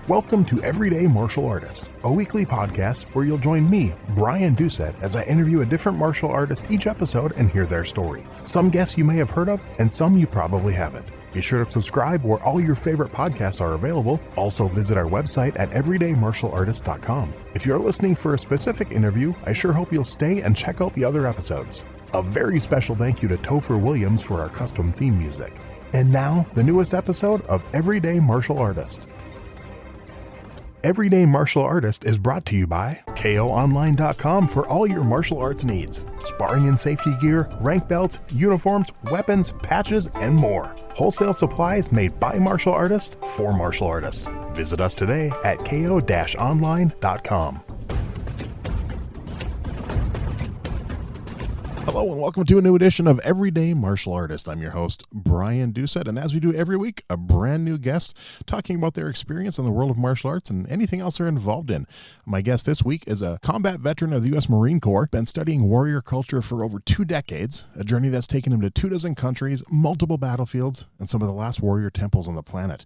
Welcome to Everyday Martial Artist, a weekly podcast where you'll join me, Brian Doucette, as I interview a different martial artist each episode and hear their story. Some guests you may have heard of, and some you probably haven't. Be sure to subscribe where all your favorite podcasts are available. Also visit our website at everydaymartialartist.com. If you're listening for a specific interview, I sure hope you'll stay and check out the other episodes. A very special thank you to Topher Williams for our custom theme music. And now, the newest episode of Everyday Martial Artist. Everyday Martial Artist is brought to you by KOOnline.com for all your martial arts needs. Sparring and safety gear, rank belts, uniforms, weapons, patches, and more. Wholesale supplies made by martial artists for martial artists. Visit us today at ko-online.com. Hello and welcome to a new edition of Everyday Martial Artist. I'm your host, Brian Doucette, and as we do every week, a brand new guest talking about their experience in the world of martial arts and anything else they're involved in. My guest this week is a combat veteran of the U.S. Marine Corps, been studying warrior culture for over 2 decades, a journey that's taken him to 24 countries, multiple battlefields, and some of the last warrior temples on the planet.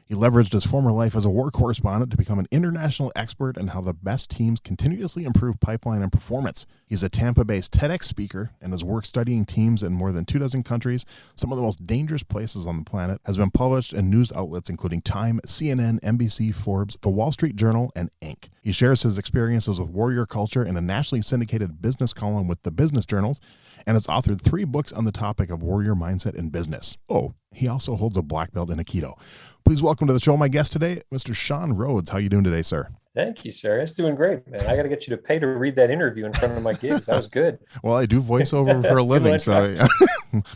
He leveraged his former life as a war correspondent to become an international expert in how the best teams continuously improve pipeline and performance. He's a Tampa-based TEDx speaker, and his work studying teams in more than 24 countries, some of the most dangerous places on the planet, has been published in news outlets including Time, CNN, NBC, Forbes, The Wall Street Journal, and Inc. He shares his experiences with warrior culture in a nationally syndicated business column with the business journals, and has authored 3 books on the topic of warrior mindset in business. Oh, he also holds a black belt in Aikido. Please welcome to the show my guest today, Mr. Shawn Rhodes. How are you doing today, sir? Thank you, sir. It's doing great, man. I got to get you to pay to read that interview in front of my kids. That was good. Well, I do voiceover for a living, so I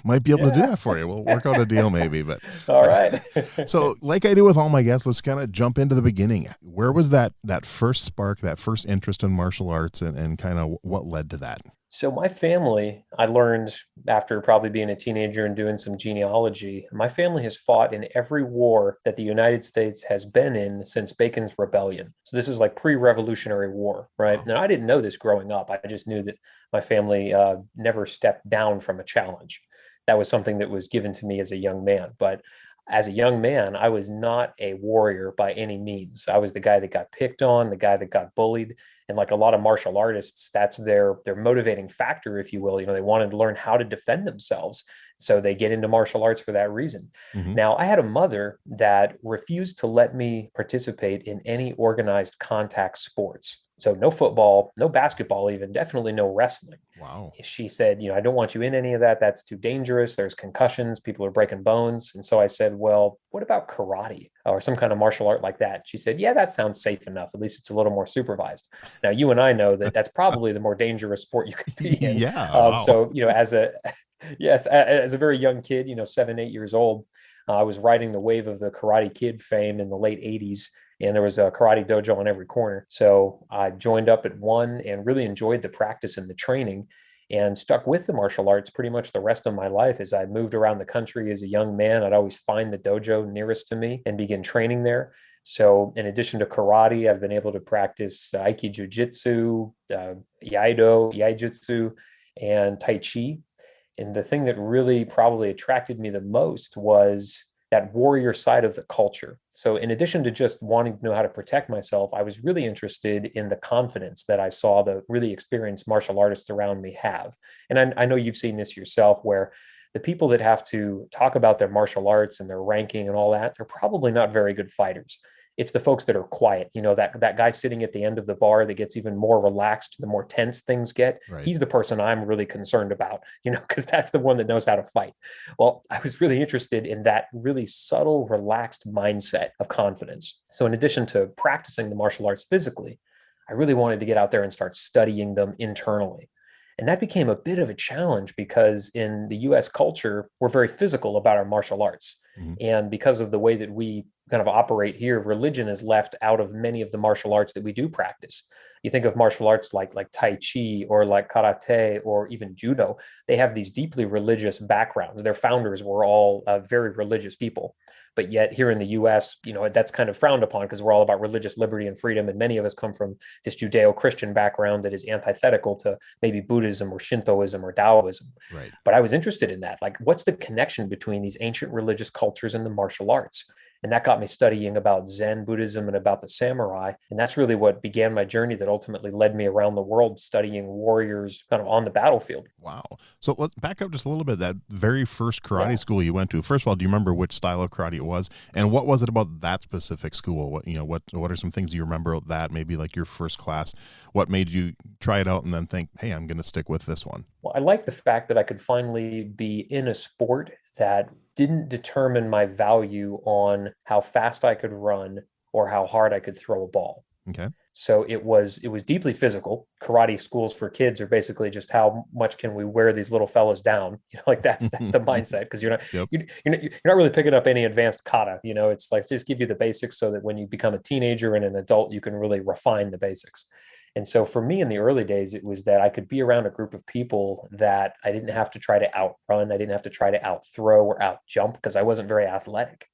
might be able to do that for you. We'll work out a deal maybe. But all right. So like I do with all my guests, let's kind of jump into the beginning. Where was that first spark, that first interest in martial arts, and kind of what led to that? So my family, I learned after probably being a teenager and doing some genealogy, my family has fought in every war that the United States has been in since Bacon's Rebellion. So this is like pre-Revolutionary War, right? Now, I didn't know this growing up. I just knew that my family never stepped down from a challenge. That was something that was given to me as a young man. But as a young man, I was not a warrior by any means. I was the guy that got picked on, the guy that got bullied. And like a lot of martial artists, that's their motivating factor, if you will. You know, they wanted to learn how to defend themselves. So they get into martial arts for that reason. Mm-hmm. Now, I had a mother that refused to let me participate in any organized contact sports. So no football, no basketball, even definitely no wrestling. Wow. She said, I don't want you in any of that. That's too dangerous. There's concussions. People are breaking bones. And so I said, well, what about karate or some kind of martial art like that? She said, yeah, that sounds safe enough. At least it's a little more supervised. Now, you and I know that that's probably the more dangerous sport you could be in. Yeah. Wow. So, as a very young kid, 7, 8 years old, I was riding the wave of the Karate Kid fame in the late 80s. And there was a karate dojo on every corner. So I joined up at one and really enjoyed the practice and the training and stuck with the martial arts pretty much the rest of my life. As I moved around the country as a young man, I'd always find the dojo nearest to me and begin training there. So in addition to karate, I've been able to practice Aiki Jiu-Jitsu, Iaido, Iaijutsu, and Tai Chi. And the thing that really probably attracted me the most was that warrior side of the culture. So in addition to just wanting to know how to protect myself, I was really interested in the confidence that I saw the really experienced martial artists around me have. And I know you've seen this yourself, where the people that have to talk about their martial arts and their ranking and all that, they're probably not very good fighters. It's the folks that are quiet, that guy sitting at the end of the bar that gets even more relaxed, the more tense things get. Right. He's the person I'm really concerned about, because that's the one that knows how to fight. Well, I was really interested in that really subtle, relaxed mindset of confidence. So in addition to practicing the martial arts physically, I really wanted to get out there and start studying them internally. And that became a bit of a challenge because in the US culture, we're very physical about our martial arts. Mm-hmm. And because of the way that we kind of operate here, religion is left out of many of the martial arts that we do practice. You think of martial arts like Tai Chi or like karate or even judo, they have these deeply religious backgrounds. Their founders were all very religious people. But yet here in the US, that's kind of frowned upon because we're all about religious liberty and freedom. And many of us come from this Judeo-Christian background that is antithetical to maybe Buddhism or Shintoism or Taoism. Right. But I was interested in that. Like, what's the connection between these ancient religious cultures and the martial arts? And that got me studying about Zen Buddhism and about the samurai. And that's really what began my journey that ultimately led me around the world studying warriors kind of on the battlefield. Wow. So let's back up just a little bit. That very first karate Yeah. school you went to, first of all, do you remember which style of karate it was? And what was it about that specific school? What are some things you remember of that? Maybe like your first class, what made you try it out and then think, hey, I'm going to stick with this one? Well, I like the fact that I could finally be in a sport that didn't determine my value on how fast I could run or how hard I could throw a ball. Okay. So it was deeply physical. Karate schools for kids are basically just how much can we wear these little fellas down? Like that's the mindset, because Yep. you're not really picking up any advanced kata. It's like just give you the basics so that when you become a teenager and an adult, you can really refine the basics. And so for me in the early days, it was that I could be around a group of people that I didn't have to try to outrun. I didn't have to try to out throw or out jump because I wasn't very athletic.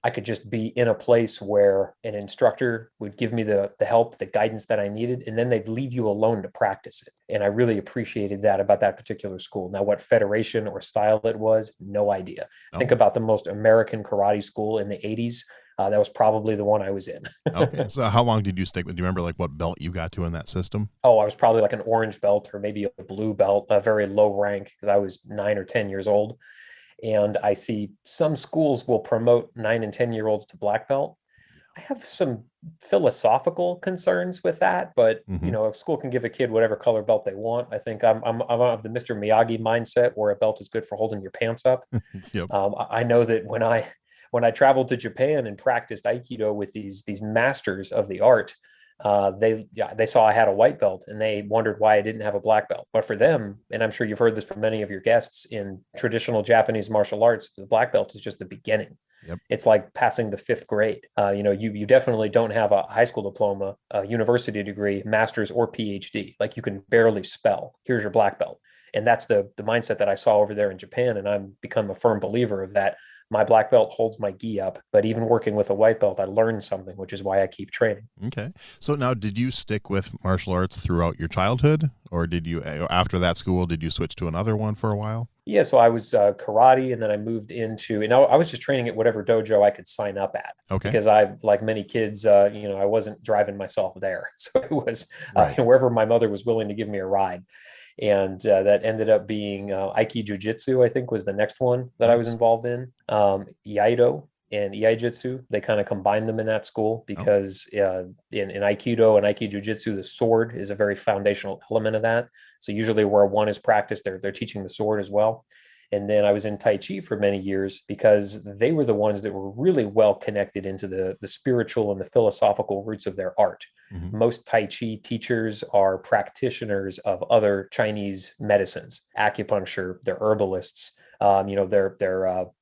I could just be in a place where an instructor would give me the help, the guidance that I needed, and then they'd leave you alone to practice it. And I really appreciated that about that particular school. Now, what federation or style it was, no idea. Think Oh, about the most American karate school in the 80s. That was probably the one I was in. okay. So how long did you stick with? Do you remember like what belt you got to in that system? Oh, I was probably like an orange belt or maybe a blue belt, a very low rank because I was 9 or 10 years old. And I see some schools will promote 9 and 10-year-olds to black belt. I have some philosophical concerns with that, but Mm-hmm. a school can give a kid whatever color belt they want. I think I'm of the Mr. Miyagi mindset where a belt is good for holding your pants up. Yep. I know that when I traveled to Japan and practiced Aikido with these masters of the art, they saw I had a white belt and they wondered why I didn't have a black belt. But for them, and I'm sure you've heard this from many of your guests in traditional Japanese martial arts, the black belt is just the beginning. Yep. It's like passing the fifth grade. You definitely don't have a high school diploma, a university degree, master's or PhD. Like you can barely spell. Here's your black belt. And that's the mindset that I saw over there in Japan. And I'm become a firm believer of that. My black belt holds my gi up, but even working with a white belt, I learned something, which is why I keep training. Okay. So now, did you stick with martial arts throughout your childhood, or did you, after that school, did you switch to another one for a while? Yeah, so I was karate, and then I moved into, I was just training at whatever dojo I could sign up at, Okay. because like many kids, I wasn't driving myself there, so it was Right. wherever my mother was willing to give me a ride, and that ended up being Aiki Jiu-Jitsu, I think, was the next one that I was Nice. involved in. Iaido and Iai-Jitsu, they kind of combined them in that school Oh, because in Aikido and Aiki Jiu-Jitsu, the sword is a very foundational element of that. So usually where one is practiced, they're teaching the sword as well. And then I was in Tai Chi for many years because they were the ones that were really well connected into the spiritual and the philosophical roots of their art. mhm. Most Tai Chi teachers are practitioners of other Chinese medicines, acupuncture, they're herbalists, they're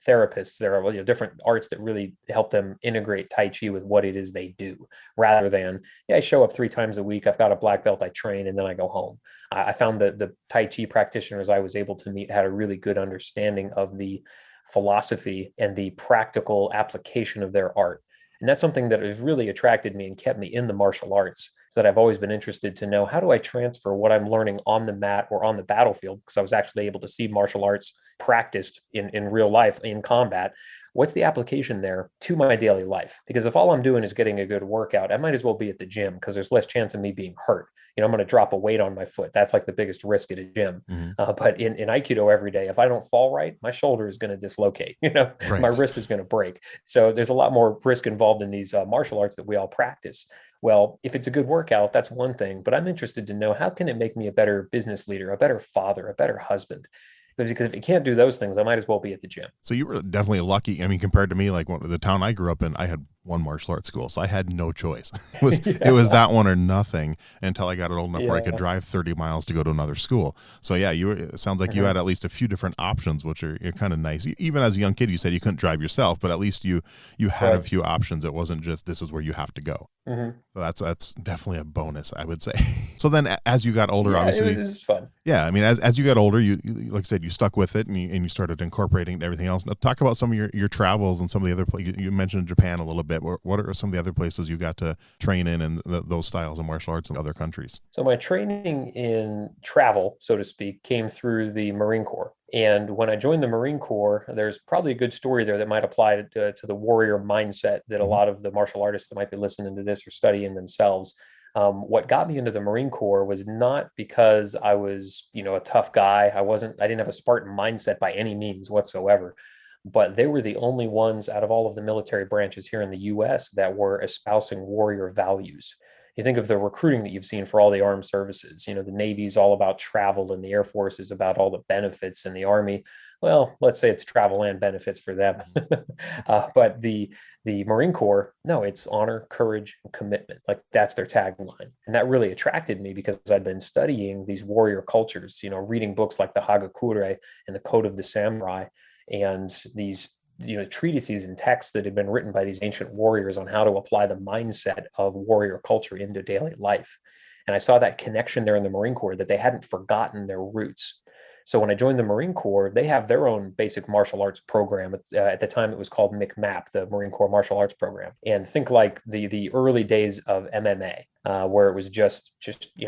therapists. There are different arts that really help them integrate Tai Chi with what it is they do, rather than, yeah, I show up 3 times a week, I've got a black belt, I train, and then I go home. I found that the Tai Chi practitioners I was able to meet had a really good understanding of the philosophy and the practical application of their art. And that's something that has really attracted me and kept me in the martial arts, is that I've always been interested to know, how do I transfer what I'm learning on the mat or on the battlefield? Because I was actually able to see martial arts practiced in real life in combat. What's the application there to my daily life? Because if all I'm doing is getting a good workout, I might as well be at the gym because there's less chance of me being hurt. I'm going to drop a weight on my foot. That's like the biggest risk at a gym. Mhm. But in Aikido every day, if I don't fall right, my shoulder is going to dislocate. My Right. wrist is going to break. So there's a lot more risk involved in these martial arts that we all practice. Well, if it's a good workout, that's one thing. But I'm interested to know, how can it make me a better business leader, a better father, a better husband? Because if you can't do those things, I might as well be at the gym. So you were definitely lucky. I mean, compared to me, like the town I grew up in, I had one martial arts school, so I had no choice. It was Yeah. that one or nothing until I got old enough where I could Yeah. drive 30 miles to go to another school. So yeah, it sounds like you Mhm. had at least a few different options, which are kind of nice. Even as a young kid, you said you couldn't drive yourself, but at least you had a Right. few options. It wasn't just this is where you have to go. Mhm. So that's definitely a bonus, I would say. So then, as you got older, Yeah, it obviously was fun. Yeah, I mean, as you got older, like I said, you stuck with it, and you started incorporating everything else. Now, talk about some of your travels and some of the other places. You mentioned Japan a little bit. What are some of the other places you got to train in, and those styles of martial arts in other countries? So my training in travel, so to speak, came through the Marine Corps. And when I joined the Marine Corps, there's probably a good story there that might apply to the warrior mindset that a Hmm. lot of the martial artists that might be listening to this or studying themselves. What got me into the Marine Corps was not because I was, a tough guy. I didn't have a Spartan mindset by any means whatsoever. But they were the only ones out of all of the military branches here in the US that were espousing warrior values. You think of the recruiting that you've seen for all the armed services. The Navy's all about travel, and the Air Force is about all the benefits, and the Army, well, let's say it's travel and benefits for them. But the Marine Corps, no, it's honor, courage, and commitment. Like that's their tagline. And that really attracted me because I'd been studying these warrior cultures, reading books like the Hagakure and the Code of the Samurai, and these treatises and texts that had been written by these ancient warriors on how to apply the mindset of warrior culture into daily life. And I saw that connection there in the Marine Corps, that they hadn't forgotten their roots. So when I joined the Marine Corps, they have their own basic martial arts program. At the time, it was called MCMAP, the Marine Corps Martial Arts Program. And think like the early days of MMA, where it was just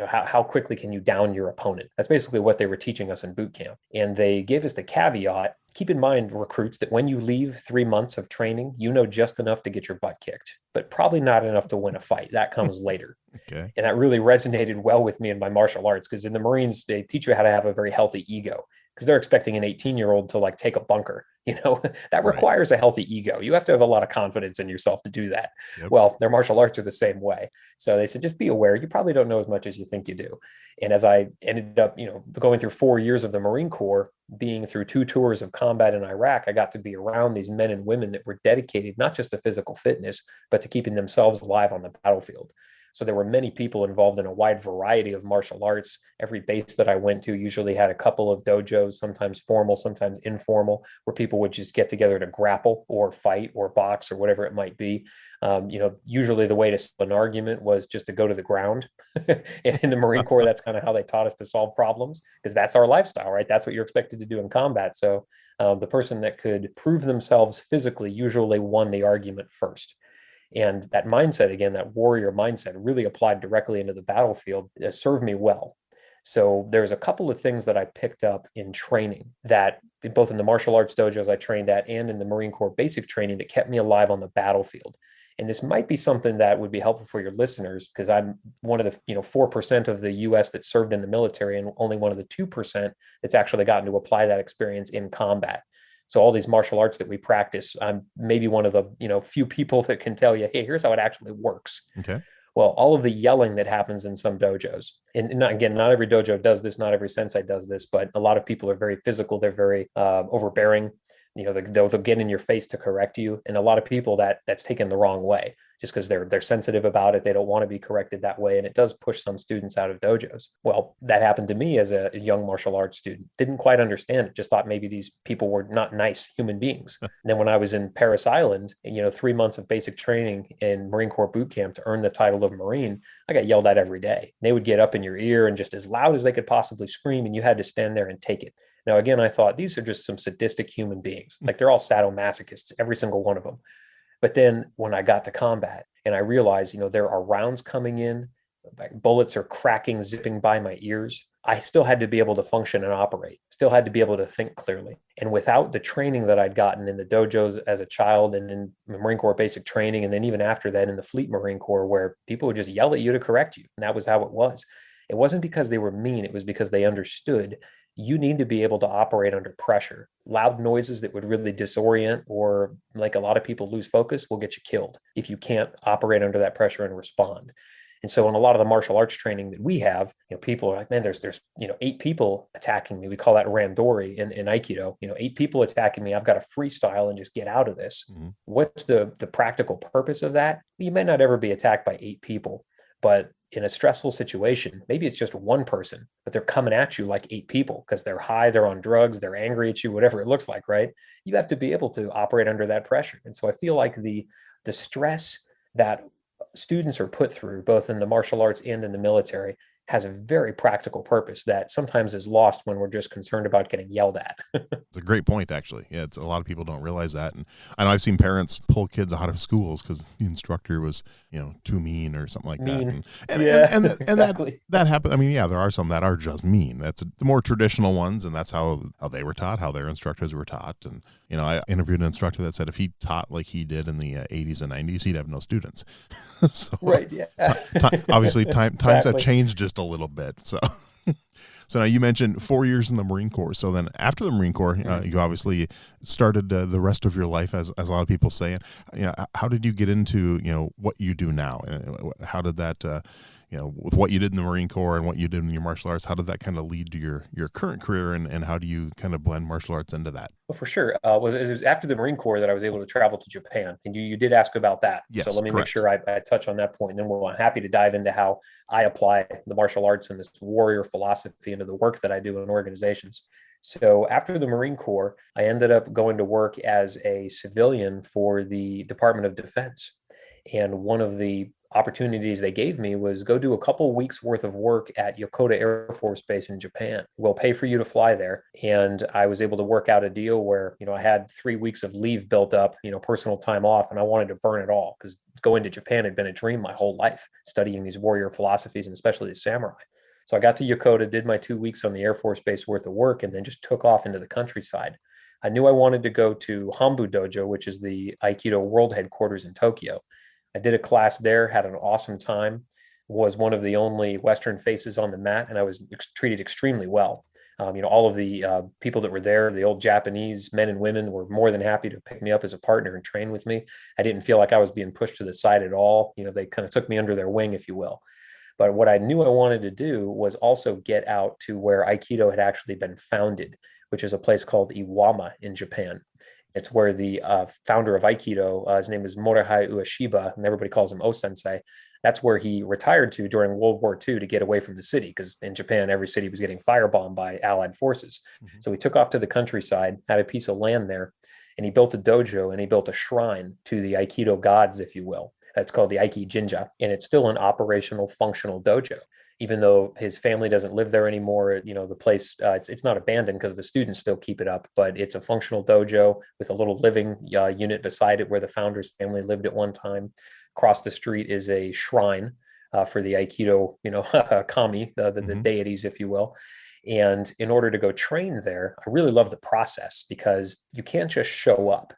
how quickly can you down your opponent? That's basically what they were teaching us in boot camp. And they gave us the caveat: keep in mind, recruits, that when you leave 3 months of training, you know just enough to get your butt kicked, but probably not enough to win a fight. That comes later. Okay. And that really resonated well with me in my martial arts, because in the Marines, they teach you how to have a very healthy ego, because they're expecting an 18-year-old to like take a bunker. That Right. requires a healthy ego. You have to have a lot of confidence in yourself to do that. Yep. Well, their martial arts are the same way. So they said, just be aware. You probably don't know as much as you think you do. And as I ended up, going through 4 years of the Marine Corps, being through 2 tours of combat in Iraq, I got to be around these men and women that were dedicated not just to physical fitness, but to keeping themselves alive on the battlefield. So there were many people involved in a wide variety of martial arts. Every base that I went to usually had a couple of dojos, sometimes formal, sometimes informal, where people would just get together to grapple or fight or box or whatever it might be. Usually the way to settle an argument was just to go to the ground. And in the Marine Corps, that's kind of how they taught us to solve problems, because that's our lifestyle, right? That's what you're expected to do in combat. So the person that could prove themselves physically usually won the argument first. And that mindset, again, that warrior mindset, really applied directly into the battlefield, served me well. So there's a couple of things that I picked up in training, that both in the martial arts dojos I trained at and in the Marine Corps basic training, that kept me alive on the battlefield. And this might be something that would be helpful for your listeners, because I'm one of the 4% of the US that served in the military, and only one of the 2% that's actually gotten to apply that experience in combat. So all these martial arts that we practice, I'm maybe one of the few people that can tell you, hey, here's how it actually works. Okay. Well, all of the yelling that happens in some dojos, and again, not every dojo does this, not every sensei does this, but a lot of people are very physical. They're very overbearing. They'll get in your face to correct you, and a lot of people that's taken the wrong way, just because they're sensitive about it. They don't want to be corrected that way, and it does push some students out of dojos. Well, that happened to me as a young martial arts student. Didn't quite understand it. Just thought maybe these people were not nice human beings. And then when I was in Paris Island, 3 months of basic training in Marine Corps boot camp to earn the title of Marine, I got yelled at every day. They would get up in your ear and just as loud as they could possibly scream, and you had to stand there and take it. Now, again, I thought these are just some sadistic human beings. Like they're all sadomasochists, every single one of them. But then when I got to combat and I realized, there are rounds coming in, like bullets are cracking, zipping by my ears, I still had to be able to function and operate, still had to be able to think clearly. And without the training that I'd gotten in the dojos as a child and in the Marine Corps basic training, and then even after that in the Fleet Marine Corps, where people would just yell at you to correct you. And that was how it was. It wasn't because they were mean. It was because they understood you need to be able to operate under pressure. Loud noises that would really disorient or like a lot of people lose focus will get you killed if you can't operate under that pressure and respond. And so in a lot of the martial arts training that we have, people are like, man, there's 8 people attacking me. We call that randori in Aikido. 8 people attacking me. I've got to freestyle and just get out of this. Mm-hmm. What's the practical purpose of that? You may not ever be attacked by 8 people, but in a stressful situation, maybe it's just one person, but they're coming at you like 8 people because they're high, they're on drugs, they're angry at you, whatever it looks like, right? You have to be able to operate under that pressure. And so I feel like the stress that students are put through, both in the martial arts and in the military, has a very practical purpose that sometimes is lost when we're just concerned about getting yelled at. It's a great point, actually. Yeah, it's a lot of people don't realize that, and I know I've seen parents pull kids out of schools because the instructor was, too mean or something like that, Mean. and Yeah, that exactly. that happened. I mean, yeah, there are some that are just mean. That's the more traditional ones, and that's how they were taught, how their instructors were taught. And I interviewed an instructor that said if he taught like he did in the 80s and 90s, he'd have no students. So Right. Yeah. obviously times have Exactly. changed just a little bit. So so now you mentioned 4 years in the Marine Corps. So then after the Marine Corps, Mhm. you obviously started the rest of your life, as a lot of people say. How did you get into what you do now? How did that with what you did in the Marine Corps and what you did in your martial arts, how did that kind of lead to your current career, and how do you kind of blend martial arts into that? Well, for sure. It was after the Marine Corps that I was able to travel to Japan, and you did ask about that. So Yes, let me make correct. sure I touch on that point, and then I'm happy to dive into how I apply the martial arts and this warrior philosophy into the work that I do in organizations. So after the Marine Corps, I ended up going to work as a civilian for the Department of Defense. And one of the opportunities they gave me was go do a couple weeks worth of work at Yokota Air Force Base in Japan. We'll pay for you to fly there. And I was able to work out a deal where, I had 3 weeks of leave built up, personal time off, and I wanted to burn it all because going to Japan had been a dream my whole life, studying these warrior philosophies and especially the samurai. So I got to Yokota, did my 2 weeks on the Air Force Base worth of work, and then just took off into the countryside. I knew I wanted to go to Hambu Dojo, which is the Aikido world headquarters in Tokyo. I did a class there, had an awesome time, was one of the only Western faces on the mat, and I was treated extremely well. All of the people that were there, the old Japanese men and women, were more than happy to pick me up as a partner and train with me. I didn't feel like I was being pushed to the side at all. They kind of took me under their wing, if you will. But what I knew I wanted to do was also get out to where Aikido had actually been founded, which is a place called Iwama in Japan. It's where the founder of Aikido, his name is Morihei Ueshiba, and everybody calls him O-sensei. That's where he retired to during World War II to get away from the city, because in Japan, every city was getting firebombed by Allied forces. Mm-hmm. So he took off to the countryside, had a piece of land there, and he built a dojo and he built a shrine to the Aikido gods, if you will. It's called the Aiki Jinja, and it's still an operational, functional dojo. Even though his family doesn't live there anymore, the place it's not abandoned because the students still keep it up. But it's a functional dojo with a little living unit beside it where the founder's family lived at one time. Across the street is a shrine for the Aikido, kami, the Mm-hmm. deities, if you will. And in order to go train there, I really love the process because you can't just show up.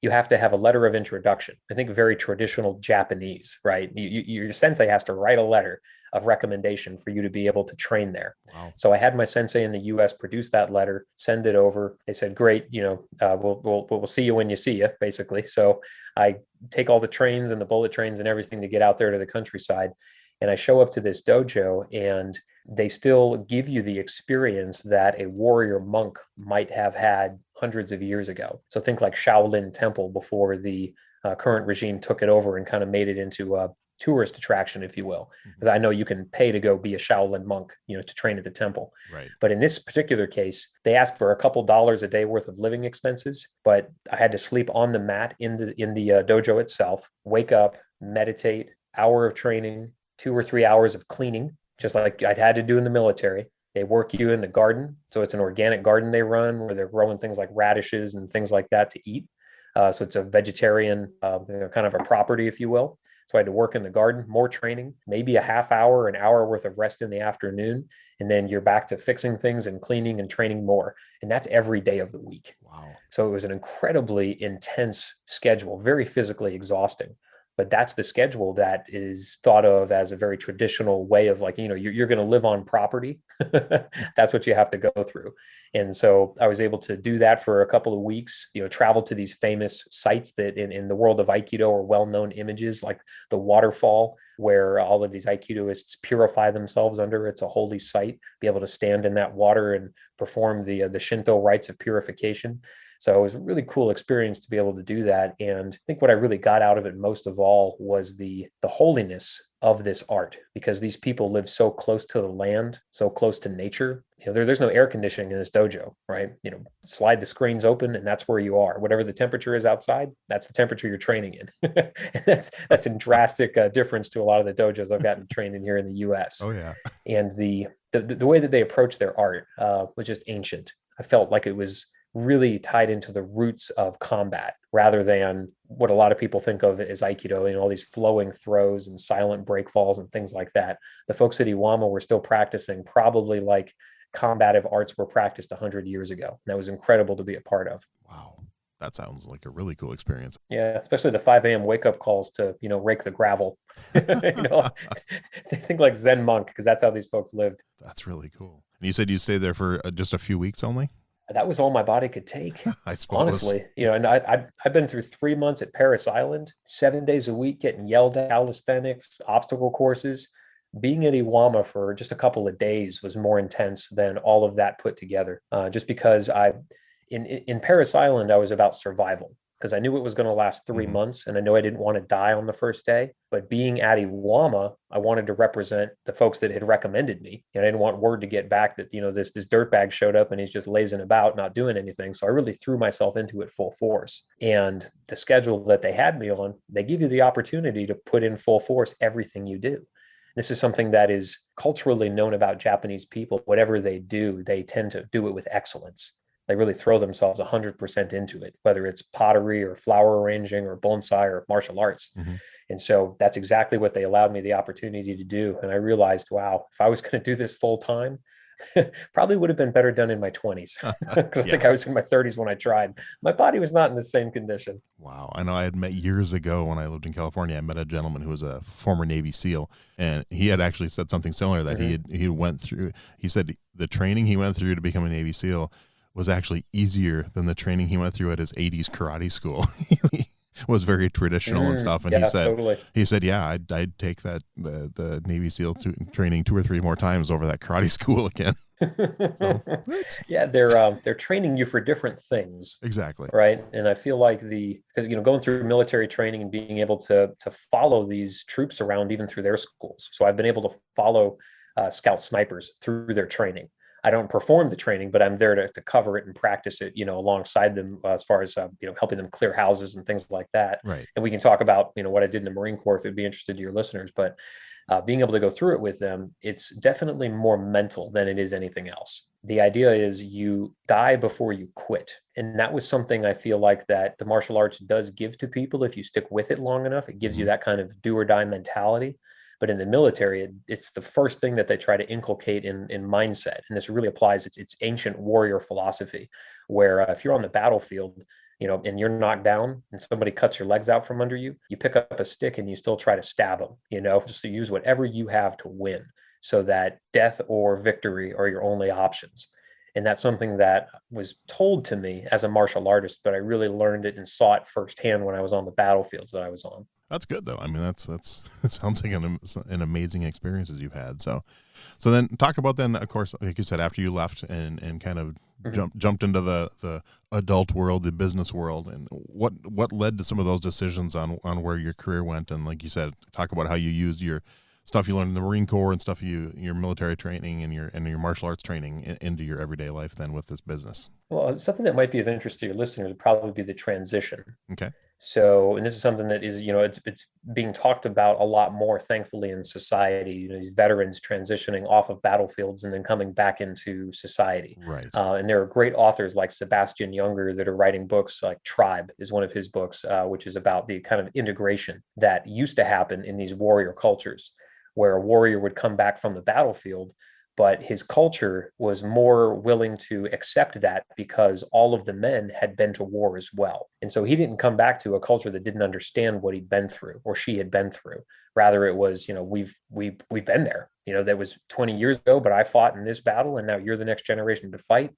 You have to have a letter of introduction. I think very traditional Japanese, right? Your sensei has to write a letter of recommendation for you to be able to train there. Wow. So I had my sensei in the U.S. produce that letter, send it over. They said, "Great, we'll see you when you see you," basically. So I take all the trains and the bullet trains and everything to get out there to the countryside, and I show up to this dojo, and they still give you the experience that a warrior monk might have had hundreds of years ago. So think like Shaolin Temple before the current regime took it over and kind of made it into a tourist attraction, if you will. Mm-hmm. Because I know you can pay to go be a Shaolin monk, to train at the temple. Right. But in this particular case, they asked for a couple dollars a day worth of living expenses, but I had to sleep on the mat in the dojo itself, wake up, meditate, hour of training, 2 or 3 hours of cleaning, just like I'd had to do in the military. They work you in the garden. So it's an organic garden they run where they're growing things like radishes and things like that to eat. So it's a vegetarian, kind of a property, if you will. So I had to work in the garden, more training, maybe a half hour, an hour worth of rest in the afternoon. And then you're back to fixing things and cleaning and training more. And that's every day of the week. Wow. So it was an incredibly intense schedule, very physically exhausting. But that's the schedule that is thought of as a very traditional way of like, you're going to live on property. That's what you have to go through. And so I was able to do that for a couple of weeks, travel to these famous sites that in the world of Aikido are well-known images, like the waterfall where all of these Aikidoists purify themselves under. It's a holy site, be able to stand in that water and perform the Shinto rites of purification. So it was a really cool experience to be able to do that. And I think what I really got out of it most of all was the holiness of this art, because these people live so close to the land, so close to nature, there's no air conditioning in this dojo, right? Slide the screens open and that's where you are. Whatever the temperature is outside, that's the temperature you're training in. And that's in drastic difference to a lot of the dojos I've gotten trained in here in the US. Oh yeah. And the way that they approach their art was just ancient. I felt like it was really tied into the roots of combat rather than what a lot of people think of as Aikido, all these flowing throws and silent break falls and things like that. The folks at Iwama were still practicing probably like combative arts were practiced 100 years ago. And that was incredible to be a part of. Wow. That sounds like a really cool experience. Yeah, especially the 5 a.m. wake up calls to, rake the gravel. They think like Zen monk because that's how these folks lived. That's really cool. And you said you stayed there for just a few weeks only? That was all my body could take. I suppose. Honestly, and I've been through 3 months at Paris Island, 7 days a week, getting yelled at, calisthenics, obstacle courses. Being at Iwama for just a couple of days was more intense than all of that put together. Just because in Paris Island, I was about survival because I knew it was going to last 3 months and I know I didn't want to die on the first day. But being at Iwama, I wanted to represent the folks that had recommended me. And I didn't want word to get back that, this dirtbag showed up and he's just lazing about, not doing anything. So I really threw myself into it full force. And the schedule that they had me on, they give you the opportunity to put in full force everything you do. This is something that is culturally known about Japanese people. Whatever they do, they tend to do it with excellence. They really throw themselves 100% into it, whether it's pottery or flower arranging or bonsai or martial arts. And so that's exactly what they allowed me the opportunity to do. And I realized, wow, if I was going to do this full time, probably would have been better done in my 20s. I think I was in my 30s when I tried. My body was not in the same condition. Wow. I know I had met years ago when I lived in California. I met a gentleman who was a former Navy SEAL, and he had actually said something similar that he went through. He said the training he went through to become a Navy SEAL was actually easier than the training he went through at his 80s karate school. Was very traditional and stuff. And he said, yeah, I'd take that the Navy SEAL training 2 or 3 more times over that karate school again. So, yeah, they're training you for different things. Exactly. Right. And I feel like because going through military training and being able to follow these troops around even through their schools. So I've been able to follow scout snipers through their training. I don't perform the training, but I'm there to cover it and practice it, alongside them as far as, helping them clear houses and things like that. Right. And we can talk about, what I did in the Marine Corps if it'd be interested to your listeners, but being able to go through it with them, it's definitely more mental than it is anything else. The idea is you die before you quit. And that was something I feel like that the martial arts does give to people. If you stick with it long enough, it gives you that kind of do or die mentality. But in the military, it's the first thing that they try to inculcate in mindset. And this really applies. It's ancient warrior philosophy, where if you're on the battlefield, and you're knocked down and somebody cuts your legs out from under you, you pick up a stick and you still try to stab them, just to use whatever you have to win so that death or victory are your only options. And that's something that was told to me as a martial artist, but I really learned it and saw it firsthand when I was on the battlefields that I was on. That's good though. I mean, that's it sounds like an amazing experiences you've had. So then talk about then, of course, like you said, after you left and kind of jumped into the adult world, the business world, and what led to some of those decisions on where your career went. And like you said, talk about how you used your stuff you learned in the Marine Corps and stuff your military training and your martial arts training into your everyday life then with this business. Well, something that might be of interest to your listeners would probably be the transition. Okay. So, and this is something that is, it's being talked about a lot more, thankfully, in society, these veterans transitioning off of battlefields and then coming back into society. Right. And there are great authors like Sebastian Junger that are writing books like Tribe is one of his books, which is about the kind of integration that used to happen in these warrior cultures, where a warrior would come back from the battlefield, but his culture was more willing to accept that because all of the men had been to war as well. And so he didn't come back to a culture that didn't understand what he'd been through or she had been through. Rather, it was, we've been there, that was 20 years ago, but I fought in this battle and now you're the next generation to fight.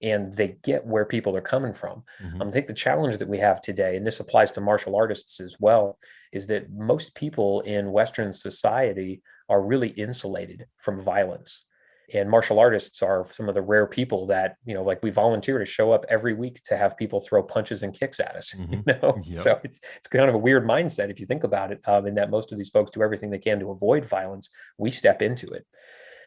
And they get where people are coming from. I think the challenge that we have today, and this applies to martial artists as well, is that most people in Western society are really insulated from violence. And martial artists are some of the rare people that, like we volunteer to show up every week to have people throw punches and kicks at us, Yep. So it's kind of a weird mindset if you think about it, in that most of these folks do everything they can to avoid violence. We step into it.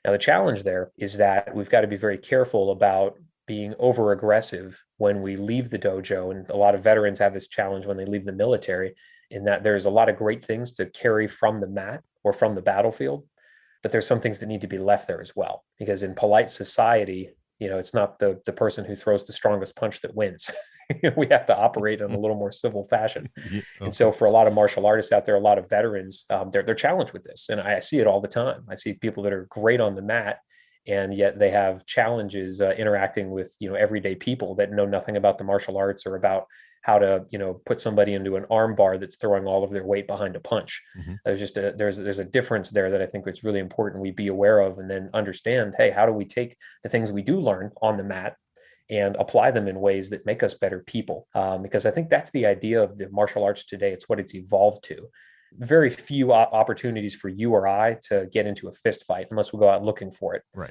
Now, the challenge there is that we've got to be very careful about being over aggressive when we leave the dojo. And a lot of veterans have this challenge when they leave the military, in that there's a lot of great things to carry from the mat or from the battlefield, but there's some things that need to be left there as well. Because in polite society, it's not the person who throws the strongest punch that wins. We have to operate in a little more civil fashion. Yeah, And of so for a course. lot of martial artists out there, a lot of veterans, they're challenged with this. And I see it all the time. I see people that are great on the mat, and yet they have challenges interacting with, everyday people that know nothing about the martial arts or about how to, put somebody into an arm bar that's throwing all of their weight behind a punch. Hmm. There's a difference there that I think it's really important we be aware of, and then understand, hey, how do we take the things we do learn on the mat and apply them in ways that make us better people? Because I think that's the idea of the martial arts today. It's what it's evolved to. Very few opportunities for you or I to get into a fist fight unless we go out looking for it. Right.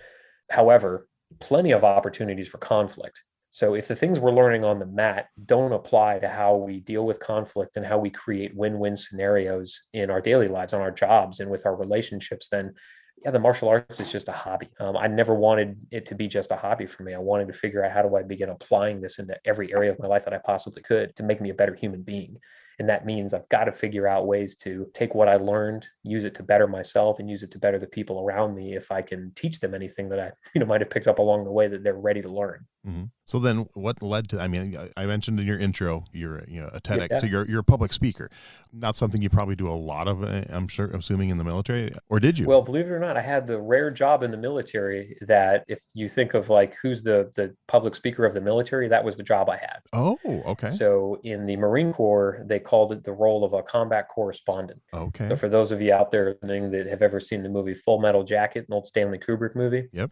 However, plenty of opportunities for conflict. So if the things we're learning on the mat don't apply to how we deal with conflict and how we create win-win scenarios in our daily lives, on our jobs, and with our relationships, then yeah, the martial arts is just a hobby. I never wanted it to be just a hobby for me. I wanted to figure out, how do I begin applying this into every area of my life that I possibly could to make me a better human being. And that means I've got to figure out ways to take what I learned, use it to better myself, and use it to better the people around me, if I can teach them anything that I might have picked up along the way that they're ready to learn. Mm-hmm. So then what led to, I mean, I mentioned in your intro, you're a TEDx, Yeah. so you're a public speaker, not something you probably do a lot of, I'm assuming in the military, or did you? Well, believe it or not, I had the rare job in the military that, if you think of like who's the public speaker of the military, that was the job I had. Oh, okay. So in the Marine Corps, they called it the role of a combat correspondent. So Okay. for those of you out there listening that have ever seen the movie Full Metal Jacket, an old Stanley Kubrick movie, Yep.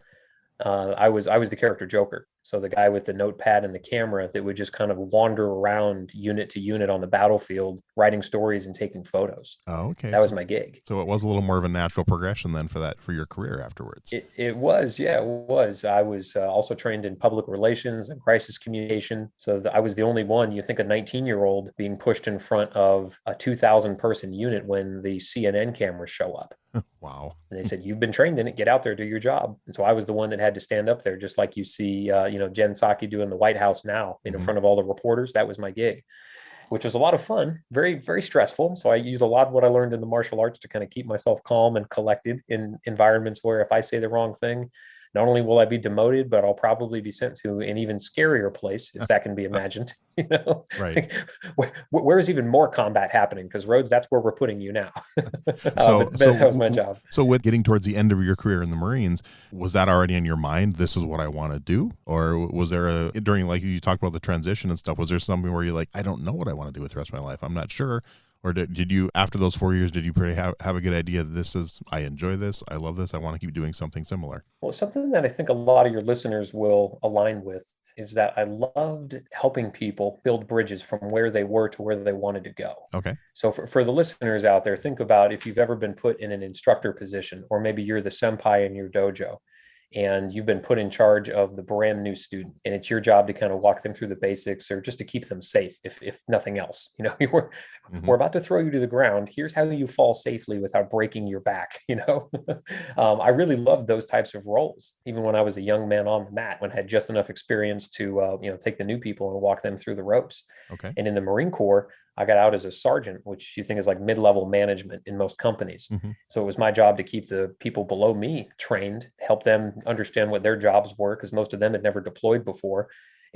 I was the character Joker. So the guy with the notepad and the camera that would just kind of wander around unit to unit on the battlefield, writing stories and taking photos. Oh, okay. That was my gig. So it was a little more of a natural progression then for your career afterwards. It was, yeah, it was. I was also trained in public relations and crisis communication. So I was the only one. You think a 19-year-old being pushed in front of a 2,000 person unit when the CNN cameras show up. Wow. And they said, "You've been trained in it. Get out there, do your job." And so I was the one that had to stand up there, just like you see, Jen Psaki doing the White House now, in front of all the reporters. That was my gig, which was a lot of fun, very, very stressful. So I use a lot of what I learned in the martial arts to kind of keep myself calm and collected in environments where, if I say the wrong thing, not only will I be demoted, but I'll probably be sent to an even scarier place, if that can be imagined. Right. Where's even more combat happening? Because Rhodes, that's where we're putting you now. So that was my job. So with getting towards the end of your career in the Marines, was that already in your mind? This is what I want to do? Or was there during, like you talked about the transition and stuff, was there something where you're like, I don't know what I want to do with the rest of my life? I'm not sure. Or did you, after those 4 years, did you pretty have a good idea that I enjoy this, I love this, I want to keep doing something similar? Well, something that I think a lot of your listeners will align with is that I loved helping people build bridges from where they were to where they wanted to go. Okay. So for the listeners out there, think about if you've ever been put in an instructor position, or maybe you're the senpai in your dojo, and you've been put in charge of the brand new student, and it's your job to kind of walk them through the basics, or just to keep them safe, if nothing else. We're about to throw you to the ground. Here's how you fall safely without breaking your back. I really loved those types of roles, even when I was a young man on the mat, when I had just enough experience to take the new people and walk them through the ropes. Okay. And in the Marine Corps, I got out as a sergeant, which you think is like mid-level management in most companies. Mm-hmm. So it was my job to keep the people below me trained, help them understand what their jobs were, because most of them had never deployed before.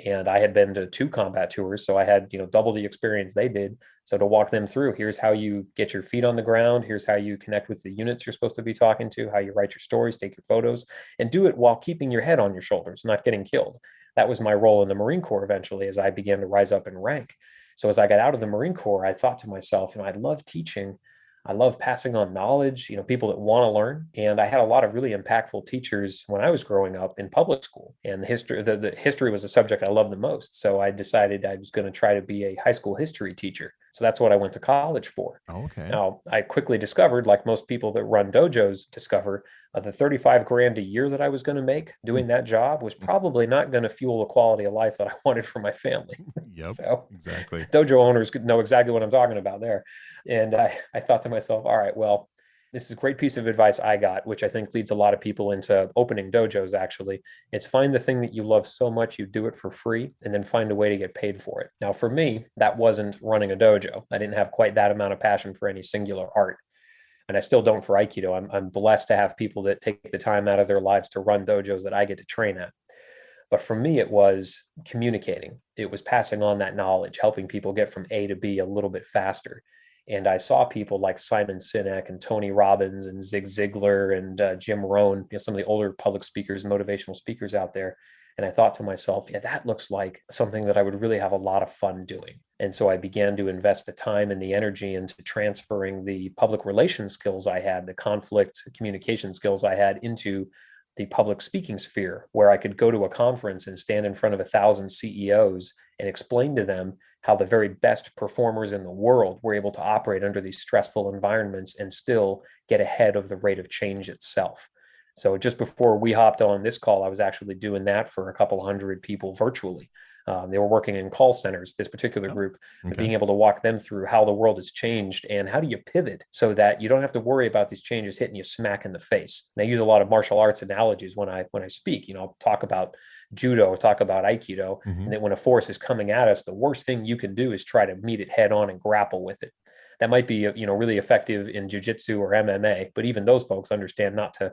And I had been to 2 combat tours, so I had, double the experience they did. So to walk them through, here's how you get your feet on the ground. Here's how you connect with the units you're supposed to be talking to, how you write your stories, take your photos, and do it while keeping your head on your shoulders, not getting killed. That was my role in the Marine Corps eventually, as I began to rise up in rank. So as I got out of the Marine Corps, I thought to myself, I love teaching. I love passing on knowledge, people that want to learn. And I had a lot of really impactful teachers when I was growing up in public school. And the history was a subject I loved the most. So I decided I was going to try to be a high school history teacher. So that's what I went to college for. Oh, okay. Now, I quickly discovered, like most people that run dojos discover, the 35 grand a year that I was going to make doing that job was probably not going to fuel the quality of life that I wanted for my family. Yep. So exactly. dojo owners know exactly what I'm talking about there. And I thought to myself, all right, well, This is a great piece of advice I got, which I think leads a lot of people into opening dojos, actually. It's find the thing that you love so much you do it for free, and then find a way to get paid for it. Now, for me, that wasn't running a dojo. I didn't have quite that amount of passion for any singular art. And I still don't for Aikido. I'm blessed to have people that take the time out of their lives to run dojos that I get to train at. But for me, it was communicating. It was passing on that knowledge, helping people get from A to B a little bit faster. And I saw people like Simon Sinek and Tony Robbins and Zig Ziglar and Jim Rohn, some of the older public speakers, motivational speakers out there. And I thought to myself, yeah, that looks like something that I would really have a lot of fun doing. And so I began to invest the time and the energy into transferring the public relations skills I had, the conflict communication skills I had into the public speaking sphere, where I could go to a conference and stand in front of 1,000 CEOs and explain to them how the very best performers in the world were able to operate under these stressful environments and still get ahead of the rate of change itself. So just before we hopped on this call, I was actually doing that for a couple hundred people virtually. They were working in call centers, this particular group, and being able to walk them through how the world has changed and how do you pivot so that you don't have to worry about these changes hitting you smack in the face. And I use a lot of martial arts analogies when I speak. I'll talk about judo, talk about aikido, and that when a force is coming at us, the worst thing you can do is try to meet it head on and grapple with it. That might be really effective in jiu-jitsu or MMA, but even those folks understand not to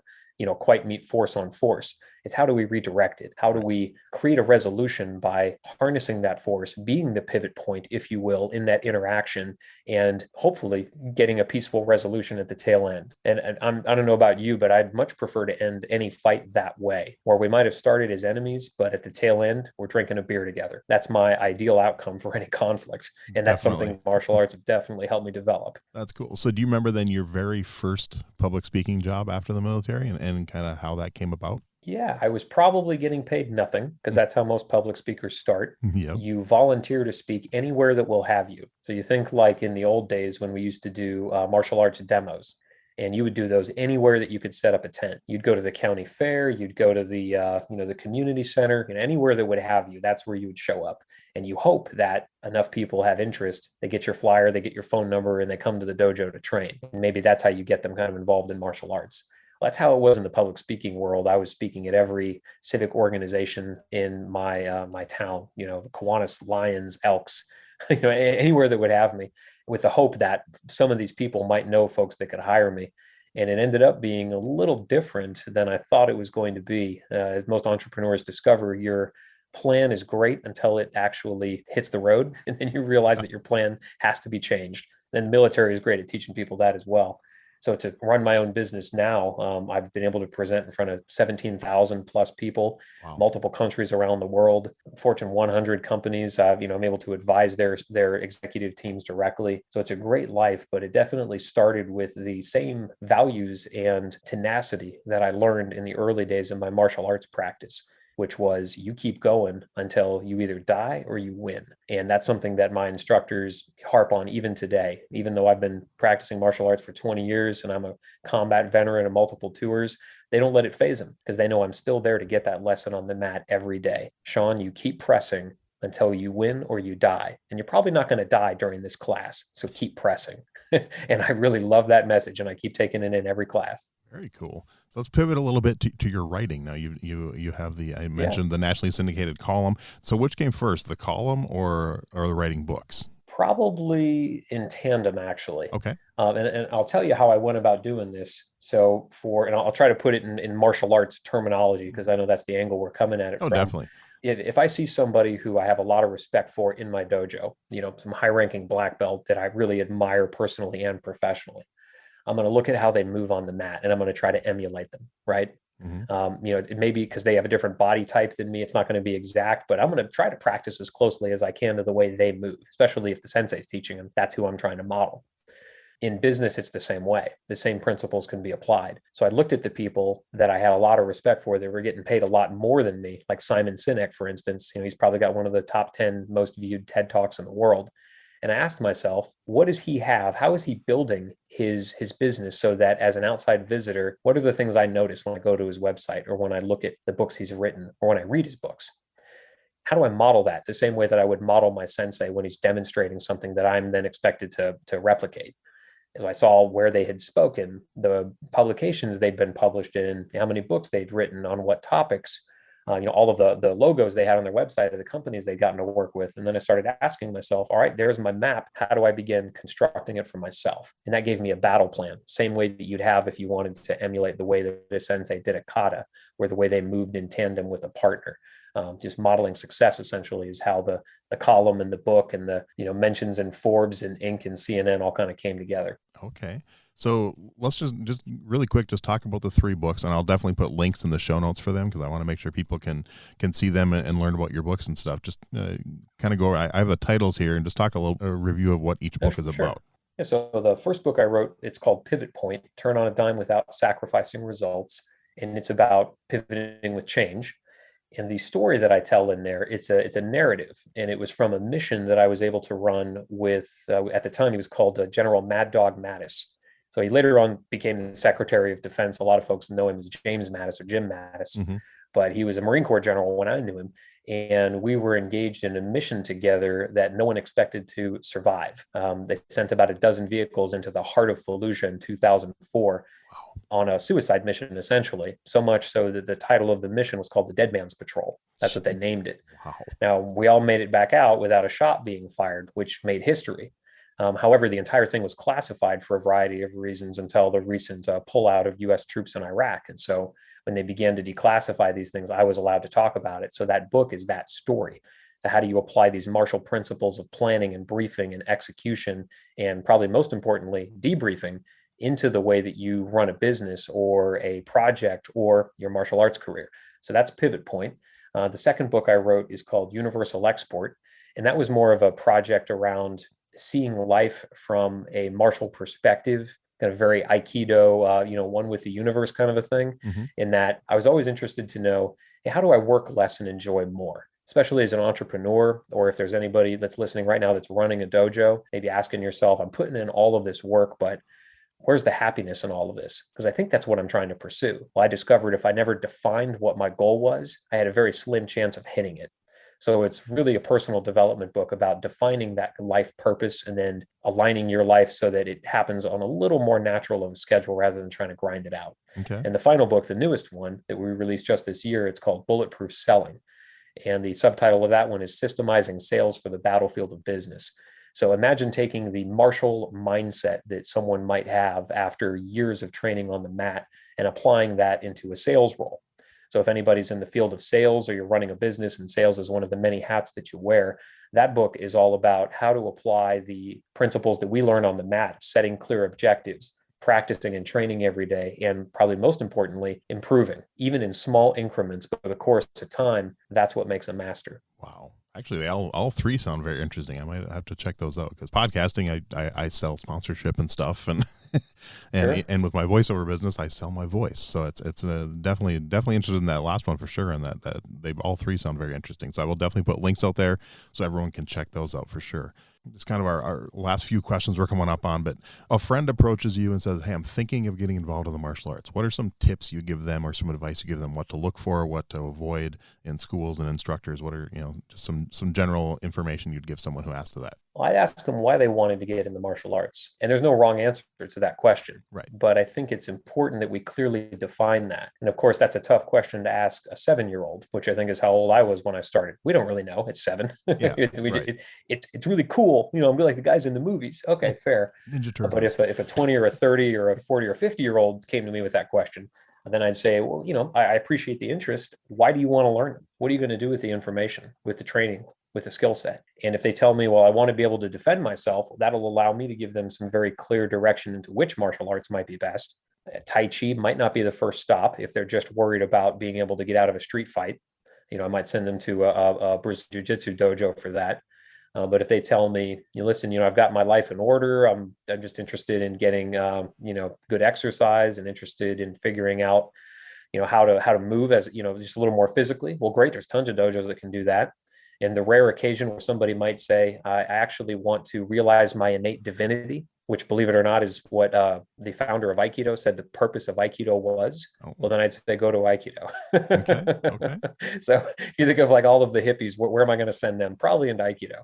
quite meet force on force. It's how do we redirect it? How do we create a resolution by harnessing that force, being the pivot point, if you will, in that interaction, and hopefully getting a peaceful resolution at the tail end. And I don't know about you, but I'd much prefer to end any fight that way, where we might have started as enemies, but at the tail end, we're drinking a beer together. That's my ideal outcome for any conflict. And that's something martial arts have definitely helped me develop. That's cool. So do you remember then your very first public speaking job after the military and kind of how that came about? Yeah, I was probably getting paid nothing because that's how most public speakers start. Yep. You volunteer to speak anywhere that will have you. So you think like in the old days when we used to do martial arts demos, and you would do those anywhere that you could set up a tent. You'd go to the county fair, you'd go to the the community center, anywhere that would have you. That's where you would show up, and you hope that enough people have interest. They get your flyer, they get your phone number, and they come to the dojo to train. And maybe that's how you get them kind of involved in martial arts. Well, that's how it was in the public speaking world. I was speaking at every civic organization in my town. The Kiwanis Lions, Elks, anywhere that would have me, with the hope that some of these people might know folks that could hire me. And it ended up being a little different than I thought it was going to be. As most entrepreneurs discover, your plan is great until it actually hits the road, and then you realize that your plan has to be changed. And the military is great at teaching people that as well. So to run my own business now, I've been able to present in front of 17,000 plus people, multiple countries around the world, Fortune 100 companies. I'm able to advise their executive teams directly. So it's a great life, but it definitely started with the same values and tenacity that I learned in the early days of my martial arts practice, which was you keep going until you either die or you win. And that's something that my instructors harp on even today. Even though I've been practicing martial arts for 20 years and I'm a combat veteran of multiple tours, they don't let it phase them because they know I'm still there to get that lesson on the mat every day. Shawn, you keep pressing until you win or you die. And you're probably not going to die during this class. So keep pressing. And I really love that message, and I keep taking it in every class. Very cool. So let's pivot a little bit to your writing. Now you have I mentioned the nationally syndicated column. So which came first, the column or the writing books? Probably in tandem, actually. Okay. And I'll tell you how I went about doing this. So and I'll try to put it in martial arts terminology, because I know that's the angle we're coming at it from. Definitely. If I see somebody who I have a lot of respect for in my dojo, some high-ranking black belt that I really admire personally and professionally, I'm going to look at how they move on the mat, and I'm going to try to emulate them, right? It may be because they have a different body type than me. It's not going to be exact, but I'm going to try to practice as closely as I can to the way they move, especially if the sensei's teaching them. That's who I'm trying to model. In business, it's the same way. The same principles can be applied. So I looked at the people that I had a lot of respect for. They were getting paid a lot more than me, like Simon Sinek, for instance. He's probably got one of the top 10 most viewed TED Talks in the world. And I asked myself, what does he have? How is he building his business so that as an outside visitor, what are the things I notice when I go to his website or when I look at the books he's written or when I read his books? How do I model that the same way that I would model my sensei when he's demonstrating something that I'm then expected to replicate? So I saw where they had spoken, the publications they'd been published in, how many books they'd written on what topics, all of the logos they had on their website of the companies they'd gotten to work with. And then I started asking myself, all right, there's my map. How do I begin constructing it for myself? And that gave me a battle plan, same way that you'd have if you wanted to emulate the way that the sensei did at Kata, where the way they moved in tandem with a partner. Just modeling success essentially is how the column and the book and the mentions in Forbes and Inc. and CNN all kind of came together. Okay. So let's just really quick, just talk about the 3 books, and I'll definitely put links in the show notes for them because I want to make sure people can see them and learn about your books and stuff. Just kind of go. I have the titles here and just talk a review of what each book is about. Yeah, so the first book I wrote, it's called Pivot Point: Turn on a Dime Without Sacrificing Results, and it's about pivoting with change. And the story that I tell in there, it's a narrative, and it was from a mission that I was able to run with. At the time, he was called General Mad Dog Mattis. So he later on became the Secretary of Defense. A lot of folks know him as James Mattis or Jim Mattis, but he was a Marine Corps general when I knew him. And we were engaged in a mission together that no one expected to survive. They sent about a dozen vehicles into the heart of Fallujah in 2004 on a suicide mission, essentially. So much so that the title of the mission was called the Dead Man's Patrol. That's what they named it. Wow. Now, we all made it back out without a shot being fired, which made history. However, the entire thing was classified for a variety of reasons until the recent pullout of U.S. troops in Iraq. And so when they began to declassify these things, I was allowed to talk about it. So that book is that story. So how do you apply these Marshall principles of planning and briefing and execution, and probably most importantly, debriefing, into the way that you run a business or a project or your martial arts career? So that's Pivot Point. The second book I wrote is called Universal Export. And that was more of a project around seeing life from a martial perspective, kind of very Aikido, one with the universe kind of a thing. In that I was always interested to know, hey, how do I work less and enjoy more? Especially as an entrepreneur, or if there's anybody that's listening right now that's running a dojo, maybe asking yourself, I'm putting in all of this work, but where's the happiness in all of this? Because I think that's what I'm trying to pursue. Well, I discovered if I never defined what my goal was, I had a very slim chance of hitting it. So it's really a personal development book about defining that life purpose and then aligning your life so that it happens on a little more natural of a schedule rather than trying to grind it out. Okay. And the final book, the newest one that we released just this year, it's called Bulletproof Selling. And the subtitle of that one is Systemizing Sales for the Battlefield of Business. So imagine taking the martial mindset that someone might have after years of training on the mat and applying that into a sales role. So if anybody's in the field of sales or you're running a business and sales is one of the many hats that you wear, that book is all about how to apply the principles that we learn on the mat, setting clear objectives, practicing and training every day, and probably most importantly, improving, even in small increments over the course of time. That's what makes a master. Wow. Actually, all 3 sound very interesting. I might have to check those out because podcasting, I sell sponsorship and stuff, and and with my voiceover business, I sell my voice. So it's definitely interested in that last one for sure, and that they all 3 sound very interesting. So I will definitely put links out there so everyone can check those out for sure. Just kind of our last few questions we're coming up on, but a friend approaches you and says, hey, I'm thinking of getting involved in the martial arts. What are some tips you give them or some advice you give them, what to look for, what to avoid in schools and instructors? What are, just some general information you'd give someone who asks to that? Well, I'd ask them why they wanted to get into martial arts. And there's no wrong answer to that question. Right. But I think it's important that we clearly define that. And of course, that's a tough question to ask a 7-year-old, which I think is how old I was when I started. We don't really know. It's 7. Yeah, it's really cool. I'm like the guys in the movies. Okay, fair. Ninja Turtles. But if a 20 or a 30 or a 40 or 50-year-old came to me with that question, then I'd say, well, I appreciate the interest. Why do you want to learn them? What are you going to do with the information, with the training, with the skill set? And if they tell me, well, I want to be able to defend myself, that'll allow me to give them some very clear direction into which martial arts might be best. Tai Chi might not be the first stop if they're just worried about being able to get out of a street fight. I might send them to a Brazilian Jiu-Jitsu dojo for that. But if they tell me, listen, I've got my life in order, I'm just interested in getting, good exercise and interested in figuring out, how to move as, just a little more physically. Well, great. There's tons of dojos that can do that. And the rare occasion where somebody might say, I actually want to realize my innate divinity which, believe it or not, is what the founder of Aikido said the purpose of Aikido was. Well, Oh, then I'd say go to Aikido. okay. Okay. So if you think of like all of the hippies, where am I going to send them? Probably into Aikido.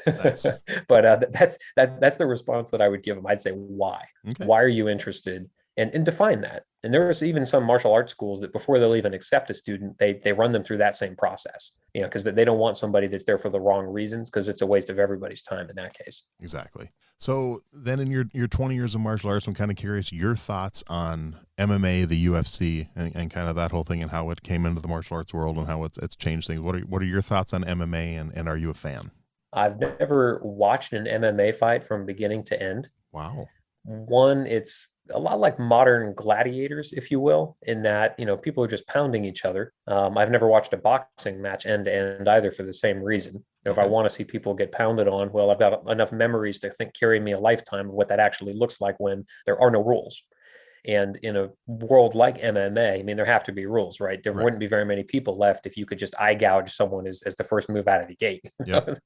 Nice. But that's the response that I would give them. I'd say, why? Okay. Why are you interested? And define that. And there was even some martial arts schools that before they'll even accept a student, they run them through that same process, because they don't want somebody that's there for the wrong reasons, because it's a waste of everybody's time in that case. Exactly. So then in your 20 years of martial arts, I'm kind of curious your thoughts on MMA, the UFC, and kind of that whole thing and how it came into the martial arts world and how it's changed things. What are your thoughts on MMA and are you a fan? I've never watched an MMA fight from beginning to end. Wow. One, it's a lot like modern gladiators, if you will, in that, people are just pounding each other. I've never watched a boxing match end to end either for the same reason. If I Okay. want to see people get pounded on, well, I've got enough memories to think carry me a lifetime of what that actually looks like when there are no rules. And in a world like MMA, I mean, there have to be rules, right? There Right. wouldn't be very many people left if you could just eye gouge someone as the first move out of the gate. Yep.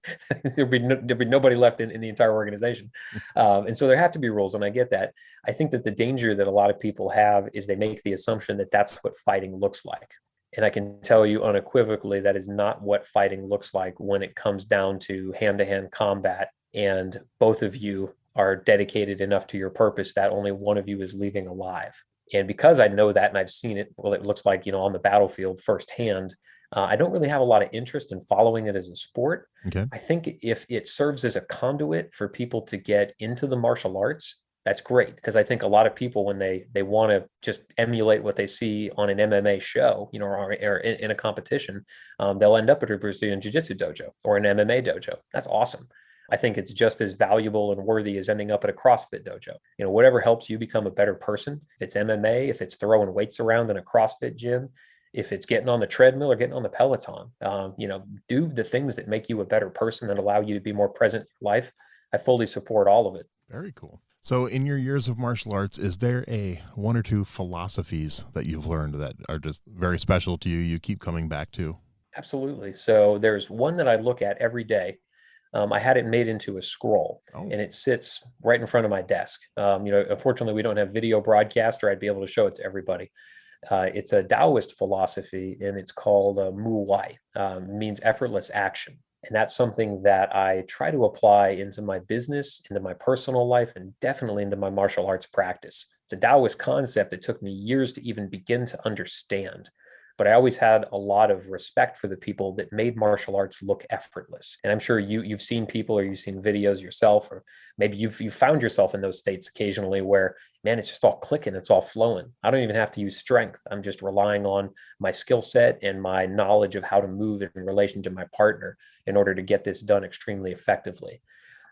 There'd be nobody left in the entire organization. And so there have to be rules. And I get that. I think that the danger that a lot of people have is they make the assumption that that's what fighting looks like. And I can tell you unequivocally that is not what fighting looks like when it comes down to hand-to-hand combat. And both of you are dedicated enough to your purpose that only one of you is leaving alive. And because I know that and I've seen it, well, it looks like, on the battlefield firsthand, I don't really have a lot of interest in following it as a sport. Okay. I think if it serves as a conduit for people to get into the martial arts, that's great. Because I think a lot of people, when they want to just emulate what they see on an MMA show, or in a competition, they'll end up at a Brazilian Jiu-Jitsu dojo or an MMA dojo. That's awesome. I think it's just as valuable and worthy as ending up at a CrossFit dojo. Whatever helps you become a better person. If it's MMA, if it's throwing weights around in a CrossFit gym, if it's getting on the treadmill or getting on the Peloton, do the things that make you a better person that allow you to be more present in your life. I fully support all of it. Very cool. So in your years of martial arts, is there a one or two philosophies that you've learned that are just very special to you, you keep coming back to? Absolutely. So there's one that I look at every day. I had it made into a scroll, Oh, and it sits right in front of my desk. Unfortunately, we don't have video broadcast, or I'd be able to show it to everybody. It's a Taoist philosophy, and it's called Mu Wai, means effortless action. And that's something that I try to apply into my business, into my personal life, and definitely into my martial arts practice. It's a Taoist concept that took me years to even begin to understand. But I always had a lot of respect for the people that made martial arts look effortless. And I'm sure you've seen people, or you've seen videos yourself, or maybe you've found yourself in those states occasionally where, man, it's just all clicking, it's all flowing. I don't even have to use strength. I'm just relying on my skill set and my knowledge of how to move in relation to my partner in order to get this done extremely effectively.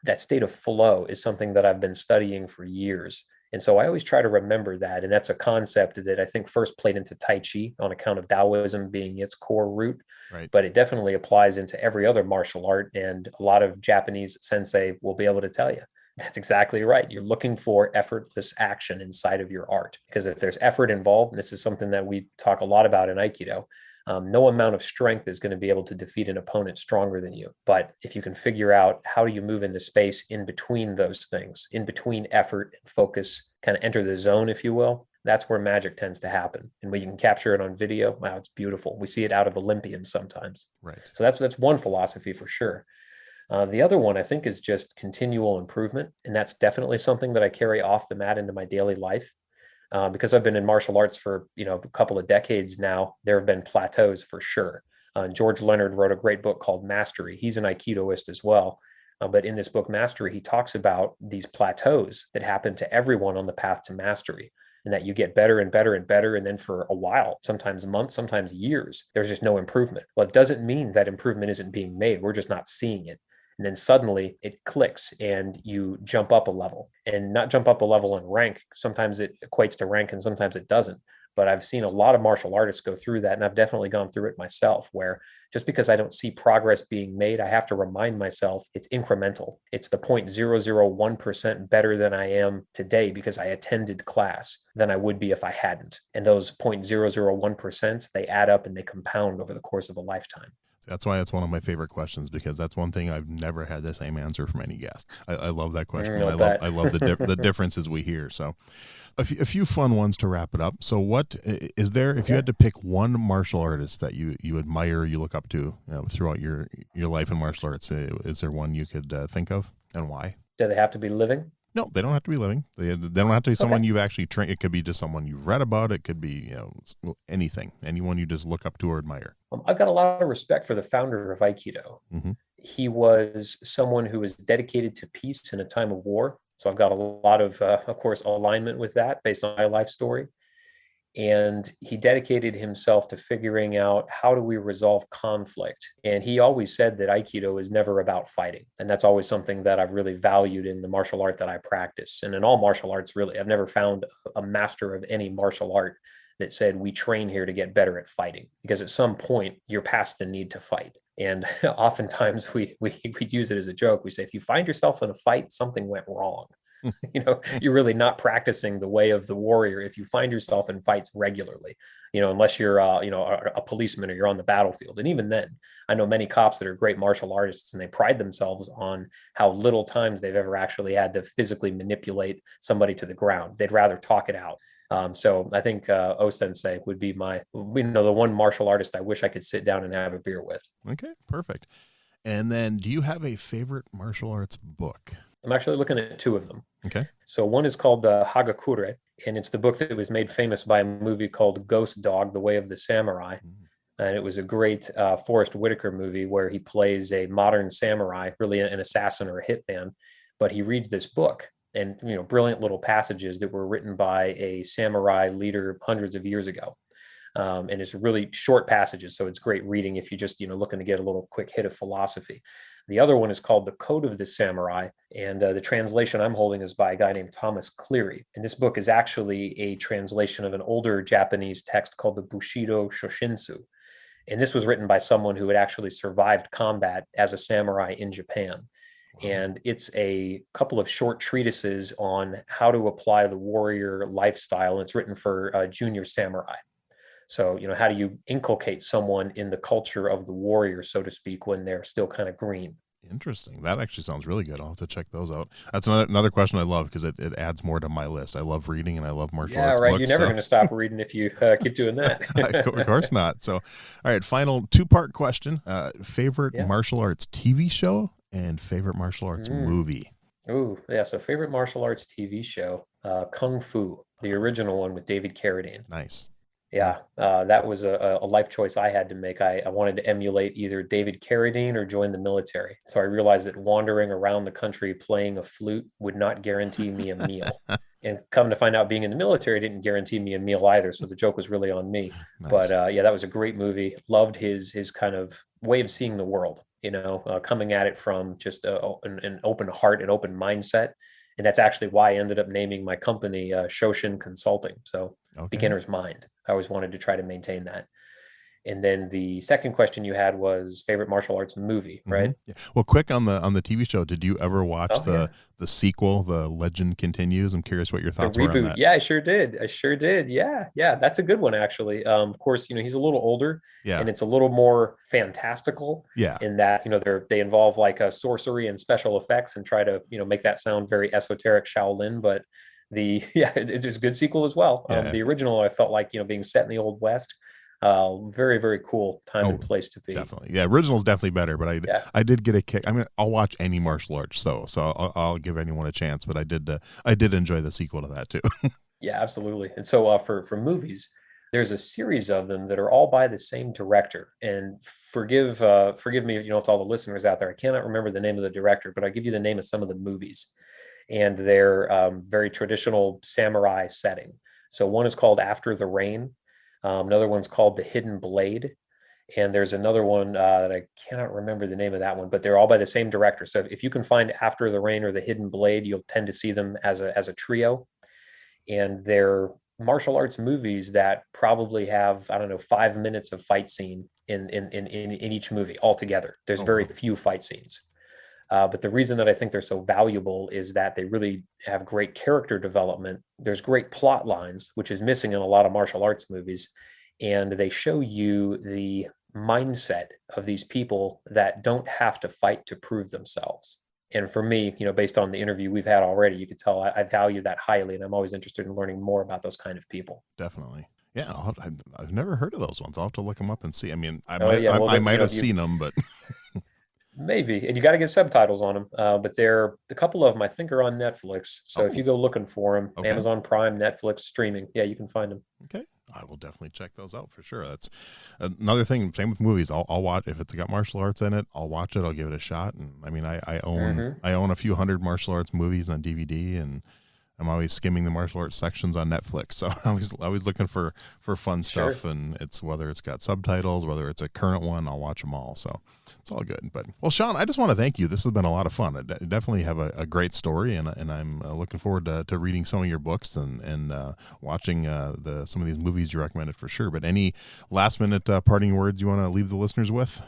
That state of flow is something that I've been studying for years. And so I always try to remember that. And that's a concept that I think first played into Tai Chi on account of Taoism being its core root. right. But it definitely applies into every other martial art. And a lot of Japanese sensei will be able to tell you that's exactly right. You're looking for effortless action inside of your art. Because if there's effort involved, and this is something that we talk a lot about in Aikido, no amount of strength is going to be able to defeat an opponent stronger than you. But if you can figure out how do you move into space in between those things, in between effort and focus, kind of enter the zone, if you will, that's where magic tends to happen. And when you can capture it on video, wow, it's beautiful. We see it out of Olympians sometimes. Right. So that's one philosophy for sure. The other one I think is just continual improvement. And that's definitely something that I carry off the mat into my daily life. Because I've been in martial arts for a couple of decades now, there have been plateaus for sure. George Leonard wrote a great book called Mastery. He's an Aikidoist as well. But in this book, Mastery, he talks about these plateaus that happen to everyone on the path to mastery, and that you get better and better and better. And then for a while, sometimes months, sometimes years, there's just no improvement. Well, it doesn't mean that improvement isn't being made. We're just not seeing it. And then suddenly it clicks and you jump up a level, and not jump up a level in rank. Sometimes it equates to rank and sometimes it doesn't. But I've seen a lot of martial artists go through that. And I've definitely gone through it myself, where just because I don't see progress being made, I have to remind myself it's incremental. It's the 0.001% better than I am today because I attended class than I would be if I hadn't. And those 0.001%, they add up and they compound over the course of a lifetime. That's why it's one of my favorite questions, because that's one thing I've never had the same answer from any guest. I love that question. I'll bet. I love the differences we hear. So a few fun ones to wrap it up. So what is there, if you Yeah. had to pick one martial artist that you admire, you look up to, throughout your life in martial arts, is there one you could think of, and why? Do they have to be living? No, they don't have to be living. They don't have to be Okay. someone you've actually trained. It could be just someone you've read about. It could be, anything, anyone you just look up to or admire. I've got a lot of respect for the founder of Aikido. Mm-hmm. He was someone who was dedicated to peace in a time of war. So I've got a lot of course, alignment with that based on my life story. And he dedicated himself to figuring out, how do we resolve conflict. And he always said that Aikido is never about fighting, and that's always something that I've really valued in the martial art that I practice, and in all martial arts. Really, I've never found a master of any martial art that said we train here to get better at fighting, because at some point you're past the need to fight. And oftentimes we use it as a joke. We say, if you find yourself in a fight, something went wrong. You're really not practicing the way of the warrior if you find yourself in fights regularly, unless you're a policeman or you're on the battlefield. And even then, I know many cops that are great martial artists, and they pride themselves on how little times they've ever actually had to physically manipulate somebody to the ground. They'd rather talk it out. So I think O-Sensei would be the one martial artist I wish I could sit down and have a beer with. Okay, perfect. And then, do you have a favorite martial arts book? I'm actually looking at two of them. Okay. So one is called Hagakure, and it's the book that was made famous by a movie called Ghost Dog: The Way of the Samurai. And it was a great Forrest Whitaker movie where he plays a modern samurai, really an assassin or a hitman, but he reads this book, and brilliant little passages that were written by a samurai leader hundreds of years ago. And it's really short passages, so it's great reading if you just looking to get a little quick hit of philosophy. The other one is called The Code of the Samurai, and the translation I'm holding is by a guy named Thomas Cleary. And this book is actually a translation of an older Japanese text called the Bushido Shoshinsu. And this was written by someone who had actually survived combat as a samurai in Japan. And it's a couple of short treatises on how to apply the warrior lifestyle. And it's written for junior samurai. So, how do you inculcate someone in the culture of the warrior, so to speak, when they're still kind of green? Interesting. That actually sounds really good. I'll have to check those out. That's another question I love, because it adds more to my list. I love reading, and I love martial arts Right. books. You're never going to stop reading if you keep doing that. Of course not. So, all right, final two-part question. Favorite martial arts TV show and favorite martial arts movie? Ooh, yeah. So favorite martial arts TV show, Kung Fu, the original one with David Carradine. Nice. Yeah, that was a life choice I had to make. I wanted to emulate either David Carradine or join the military. So I realized that wandering around the country playing a flute would not guarantee me a meal. And come to find out, being in the military didn't guarantee me a meal either. So the joke was really on me. Nice. But that was a great movie. Loved his kind of way of seeing the world, coming at it from just an open heart and open mindset. And that's actually why I ended up naming my company Shoshin Consulting. So beginner's mind. I always wanted to try to maintain that. And then the second question you had was favorite martial arts movie, right? Yeah. Well, quick on the TV show. Did you ever watch the sequel, The Legend Continues? I'm curious what your thoughts were on that. Yeah, I sure did. Yeah, that's a good one actually. Of course, he's a little older, and it's a little more fantastical. Yeah. In that they involve like a sorcery and special effects, and try to make that sound very esoteric Shaolin, but it was a good sequel as well. The original, I felt like being set in the Old West. Very, very cool time and place to be. Definitely. Yeah. Original's definitely better, but I did get a kick. I mean, I'll watch any martial arts. So I'll give anyone a chance, but I did enjoy the sequel to that too. Yeah, absolutely. And so for movies, there's a series of them that are all by the same director. And forgive me, to all the listeners out there, I cannot remember the name of the director, but I'll give you the name of some of the movies. And they're very traditional samurai setting. So one is called After the Rain. Another one's called The Hidden Blade. And there's another one that I cannot remember the name of that one, but they're all by the same director. So if you can find After the Rain or The Hidden Blade, you'll tend to see them as a trio. And they're martial arts movies that probably have, I don't know, 5 minutes of fight scene in each movie altogether. There's very few fight scenes. But the reason that I think they're so valuable is that they really have great character development. There's great plot lines, which is missing in a lot of martial arts movies. And they show you the mindset of these people that don't have to fight to prove themselves. And for me, based on the interview we've had already, you could tell I value that highly, and I'm always interested in learning more about those kind of people. Definitely. Yeah, I've never heard of those ones. I'll have to look them up and see. I mean, I Well, might have seen them, but maybe, and you got to get subtitles on them. But a couple of them I think are on Netflix. So if you go looking for them, okay. Amazon Prime, Netflix, streaming, yeah, you can find them. Okay, I will definitely check those out for sure. That's another thing. Same with movies. I'll watch if it's got martial arts in it. I'll watch it. I'll give it a shot. And I mean, I own a few hundred martial arts movies on DVD, and I'm always skimming the martial arts sections on Netflix. So I'm always looking for fun stuff. Sure. And it's whether it's got subtitles, whether it's a current one, I'll watch them all. So it's all good. But well, Shawn, I just want to thank you. This has been a lot of fun. I definitely have a great story, and I'm looking forward to reading some of your books and watching some of these movies you recommended for sure. But any last minute parting words you want to leave the listeners with?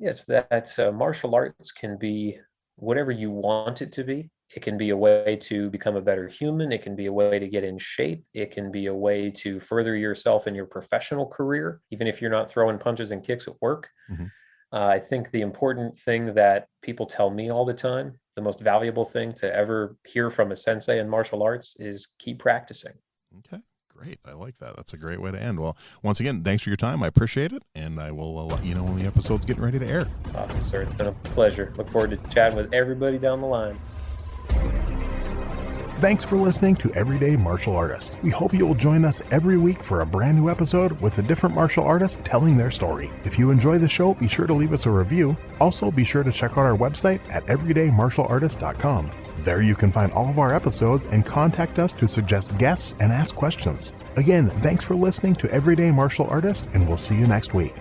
Yes, that martial arts can be whatever you want it to be. It can be a way to become a better human. It can be a way to get in shape. It can be a way to further yourself in your professional career, even if you're not throwing punches and kicks at work. Mm-hmm. I think the important thing that people tell me all the time, the most valuable thing to ever hear from a sensei in martial arts is keep practicing. Okay, great. I like that. That's a great way to end. Well, once again, thanks for your time. I appreciate it. And I will let you know when the episode's getting ready to air. Awesome, sir. It's been a pleasure. Look forward to chatting with everybody down the line. Thanks for listening to Everyday Martial Artist. We hope you will join us every week for a brand new episode with a different martial artist telling their story. If you enjoy the show, be sure to leave us a review. Also, be sure to check out our website at everydaymartialartist.com. There you can find all of our episodes and contact us to suggest guests and ask questions. Again, thanks for listening to Everyday Martial Artist, and we'll see you next week.